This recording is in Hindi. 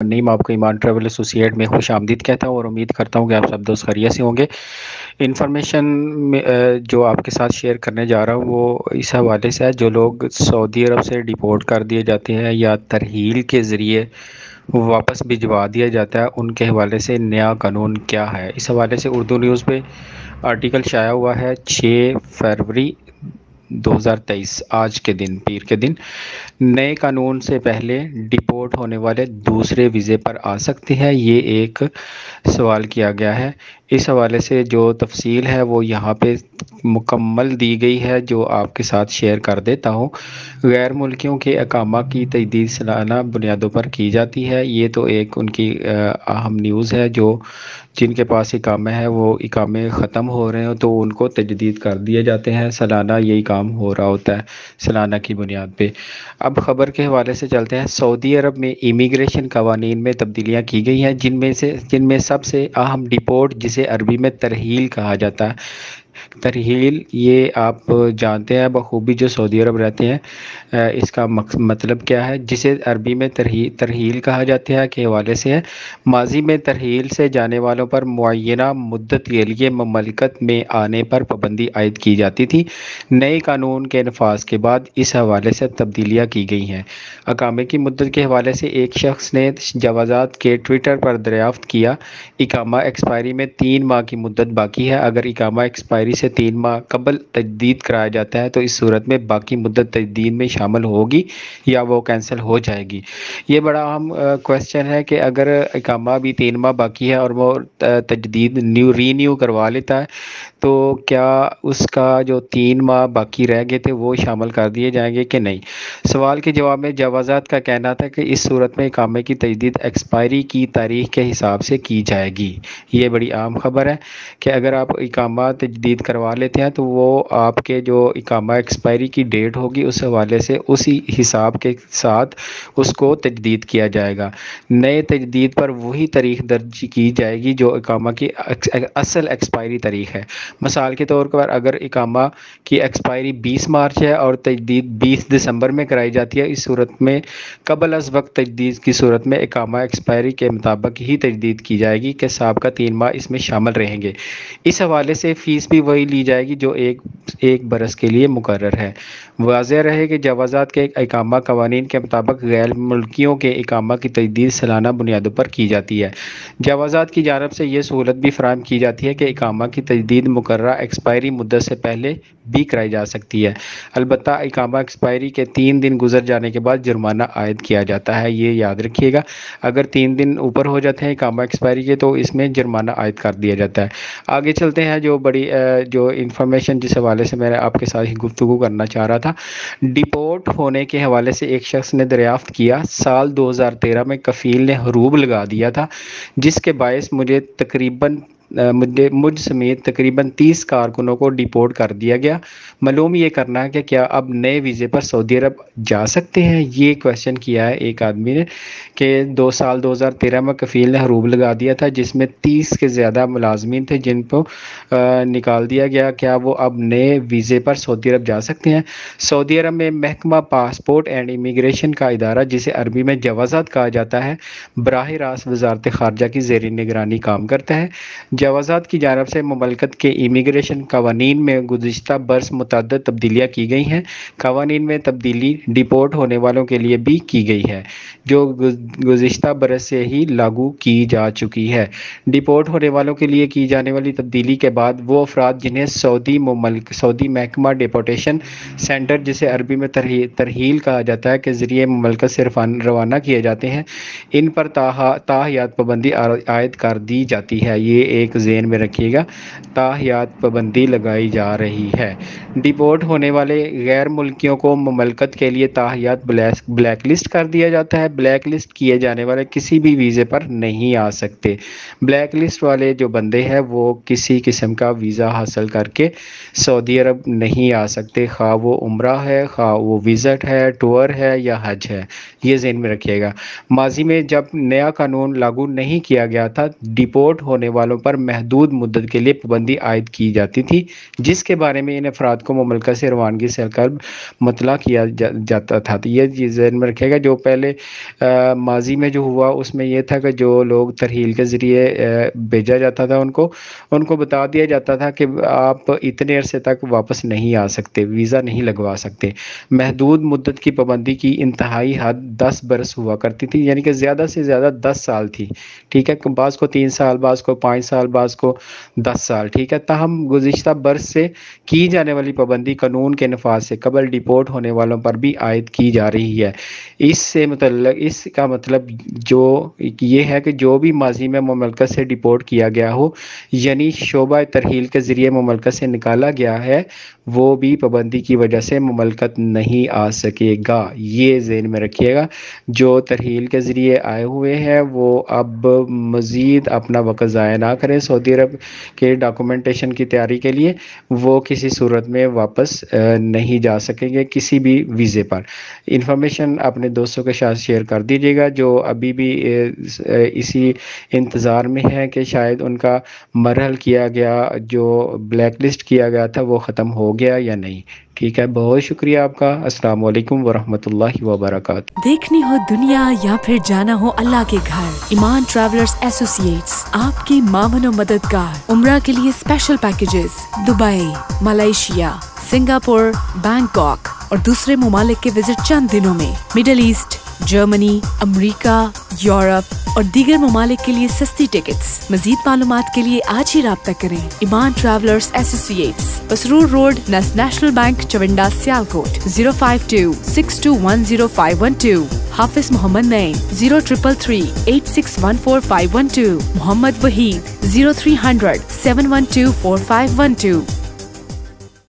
नईम आपको ईमान ट्रैवल एसोसिएट में खुश आमदीद कहता हूँ और उम्मीद करता हूँ कि आप सब दोस्त खैरियत से होंगे। इन्फॉर्मेशन में जो आपके साथ शेयर करने जा रहा हूँ वो इस हवाले से है, जो लोग सऊदी अरब से डिपोर्ट कर दिए जाते हैं या तरहील के ज़रिए वापस भिजवा दिया जाता है, उनके हवाले से नया कानून क्या है। इस हवाले से उर्दू न्यूज़ पे आर्टिकल शाया हुआ है 6 फरवरी 2023, आज के दिन, पीर के दिन। नए कानून से पहले डिपोर्ट होने वाले दूसरे वीज़े पर आ सकते हैं, ये एक सवाल किया गया है। इस हवाले से जो तफसील है वो यहाँ पे मुकम्मल दी गई है, जो आपके साथ शेयर कर देता हूँ। गैर मुल्कियों के अकामा की तजदीद सालाना बुनियादों पर की जाती है। ये तो एक उनकी अहम न्यूज़ है, जो जिनके पास इकामे है वो इकामे ख़त्म हो रहे हो तो उनको तजदीद कर दिए जाते हैं। सालाना यही काम हो रहा होता है, सालाना की बुनियाद पे। अब ख़बर के हवाले से चलते हैं। सऊदी अरब में इमिग्रेशन कवानीन में तब्दीलियाँ की गई हैं, जिनमें सबसे अहम डिपोर्ट, जिसे अरबी में तरहील कहा जाता है। तरहील ये आप जानते हैं बखूबी, जो सऊदी अरब रहते हैं। इसका मतलब क्या है, जिसे अरबी में तरहील कहा जाता है, के हवाले से है। माजी में तरहील से जाने वालों पर मुअय्यना मुद्दत के लिए ममलकत में आने पर पाबंदी आयद की जाती थी। नए कानून के नफाज के बाद इस हवाले से तब्दीलियाँ की गई हैं। अकामे की मुद्दत के हवाले से एक शख्स ने जवाज़ात के ट्विटर पर दरियाफ्त किया, इकामा एक्सपायरी में 3 माह की मुद्दत बाकी है। अगर इकामा एक्सपायरी से 3 माह कबल तजदीद कराया जाता है तो इस सूरत में बाकी मुद्दत तजदीद में शामिल होगी या वो कैंसिल हो जाएगी। ये बड़ा अहम क्वेश्चन है कि अगर इकामा भी 3 माह बाकी है और वो तजदीद रीन्यू करवा लेता है तो क्या उसका जो 3 माह बाकी रह गए थे वो शामिल कर दिए जाएंगे कि नहीं। सवाल के जवाब में जवाज़ात का कहना था कि इस सूरत में इकामे की तजदीद एक्सपायरी की तारीख के हिसाब से की जाएगी। ये बड़ी आम खबर है कि अगर आप इकामा तजदीद करवा लेते हैं तो वो आपके जो इकामा एक्सपायरी की डेट होगी उस हवाले से उसी हिसाब के साथ उसको तजदीद किया जाएगा। नए तजदीद पर वही तारीख दर्ज की जाएगी जो इकामा की असल एक्सपायरी तारीख है। मिसाल के तौर पर अगर इकामा की एक्सपायरी 20 मार्च है और तजदीद 20 दिसंबर में कराई जाती है, इस सूरत में कबल अज़ वक्त तजदीद की सूरत में इकामा एक्सपायरी के मुताबिक ही तजदीद की जाएगी कि साबिक़ा 3 माह इसमें शामिल रहेंगे। इस हवाले से फ़ीस भी वही ली जाएगी जो एक बरस के लिए मुकर्रर है। वाज़ेह रहे कि जवाज़ात के इकामा कवानीन के मुताबिक गैर मुल्कियों के इकामा की तजदीद सालाना बुनियादों पर की जाती है। जवाज़ात की जानब से ये सहूलत भी फराहम की जाती है कि इकामा की तजदीद मुकर्ररा एक्सपायरी मुद्दत से पहले भी कराई जा सकती है। अलबत्ता इकामा एक्सपायरी के 3 दिन गुजर जाने के बाद जुर्माना आयद किया जाता है, ये याद रखिएगा। अगर 3 दिन ऊपर हो जाते हैं इकामा एक्सपायरी के तो इसमें जुर्माना आयद कर दिया जाता है। आगे चलते हैं, जो बड़ी जो इन्फॉर्मेशन जिस हवाले से मैं आपके साथ ही गुफ्तगू करना चाह रहा था। डिपोर्ट होने के हवाले से एक शख्स ने दरियाफ्त किया, साल 2013 में कफ़ील ने हरूब लगा दिया था, जिसके बायस मुझ समेत तकरीबन 30 कारकुनों को डिपोर्ट कर दिया गया। मालूम ये करना है कि क्या अब नए वीज़े पर सऊदी अरब जा सकते हैं, ये क्वेश्चन किया है एक आदमी ने कि 2013 में कफ़ील ने हरूब लगा दिया था जिसमें 30 के ज़्यादा मुलाजमीन थे जिनको निकाल दिया गया। क्या वो अब नए वीज़े पर सऊदी अरब जा सकते हैं। सऊदी अरब में महकमा पासपोर्ट एंड इमिग्रेशन का इदारा, जिसे अरबी में जवाज़ात कहा जाता है, बराह रास्त वज़ारत ख़ारजा की ज़ेर निगरानी काम करता है। जवाज़ात की जानब से ममलकत के इमिग्रेशन कवानीन में गुज़िश्ता बरस मुतअद्दिद तब्दीलियाँ की गई हैं। कवानीन में तब्दीली डिपोर्ट होने वालों के लिए भी की गई है, जो गुज़िश्ता बरस से ही लागू की जा चुकी है। डिपोर्ट होने वालों के लिए की जाने वाली तब्दीली के बाद वो अफराद जिन्हें सऊदी महकमा डिपोर्टेशन सेंटर, जिसे अरबी में तरहील कहा जाता है, के ज़रिए ममलकत से रवाना किए जाते हैं, इन पर ताहयात पाबंदी आयद कर दी जाती है। ये एक ज़हन में रखिएगा, ताहयात पाबंदी लगाई जा रही है। डिपोर्ट होने वाले गैर मुल्कियों को ममलकत के लिए ताहयात ब्लैक लिस्ट कर दिया जाता है। ब्लैक लिस्ट किए जाने वाले किसी भी वीज़े पर नहीं आ सकते। ब्लैक लिस्ट वाले जो बंदे हैं वो किसी किस्म का वीज़ा हासिल करके सऊदी अरब नहीं आ सकते, खा वो उम्रा है, खा वो विज़िट है, टूर है या हज है। ये ज़हन में रखिएगा। माजी में जब नया कानून लागू नहीं किया गया था, डिपोर्ट होने वालों पर पर महदूद मुद्दत के लिए पाबंदी आयद की जाती थी, जिसके बारे में इन अफराद को मुमलका से रवानगी से हलकर मुतला किया जाता था। तो ये चीज़ ज़हन में रखिएगा। जो पहले माजी में जो हुआ उसमें यह था कि जो लोग तरहील के ज़रिए भेजा जाता था उनको बता दिया जाता था कि आप इतने अरसे तक वापस नहीं आ सकते, वीज़ा नहीं लगवा सकते। महदूद मुद्दत की पाबंदी की इंतहाई हद 10 बरस हुआ करती थी, यानी कि ज़्यादा से ज़्यादा 10 साल थी। ठीक है, बाज़ को 3 साल, बाज़ को 5 साल, बाज़ को 10 साल। ठीक है, ताहम गुज़िश्ता बरस से की जाने वाली पाबंदी कानून के नफाज से कबल डिपोर्ट होने वालों पर भी आयद की जा रही है। इसका मतलब जो ये है कि जो भी माजी में मुमलकत से डिपोर्ट किया गया हो, यानी शोबा तरहील के ज़रिए मुमलकत से निकाला गया है, वो भी पाबंदी की वजह से मुमलकत नहीं आ सकेगा। ये ज़हन में रखिएगा। जो तरहील के ज़रिए आए हुए हैं वो अब मज़ीद अपना वक्त ज़ाया ना करें सऊदी अरब के डॉक्यूमेंटेशन की तैयारी के लिए। वो किसी सूरत में वापस नहीं जा सकेंगे किसी भी वीज़े पर। इंफॉर्मेशन अपने दोस्तों के साथ शेयर कर दीजिएगा जो अभी भी इसी इंतज़ार में है कि शायद उनका मरहल किया गया, जो ब्लैक लिस्ट किया गया था, वो ख़त्म हो गया या नहीं। ठीक है, बहुत शुक्रिया आपका। अस्सलाम वालेकुम वरहमतुल्लाहि वबरकातुहू। देखनी हो दुनिया या फिर जाना हो अल्लाह के घर, ईमान ट्रैवलर्स एसोसिएट्स आपकी मामनो मददगार। उम्रा के लिए special packages Dubai, Malaysia, Singapore, Bangkok और दूसरे ममालिक के विजिट चंद दिनों में, middle east, Germany, America, Europe और दीगर ममालिक के लिए सस्ती टिकट्स। मजीद मालूमात के लिए आज ही राब्ता करें। Iman travellers associates, Basrur road, national bank, Chawinda, Sialkot. 05262105512। Hafiz Muhammad Naeem 033386145112। Muhammad Waheed 0300 7124512।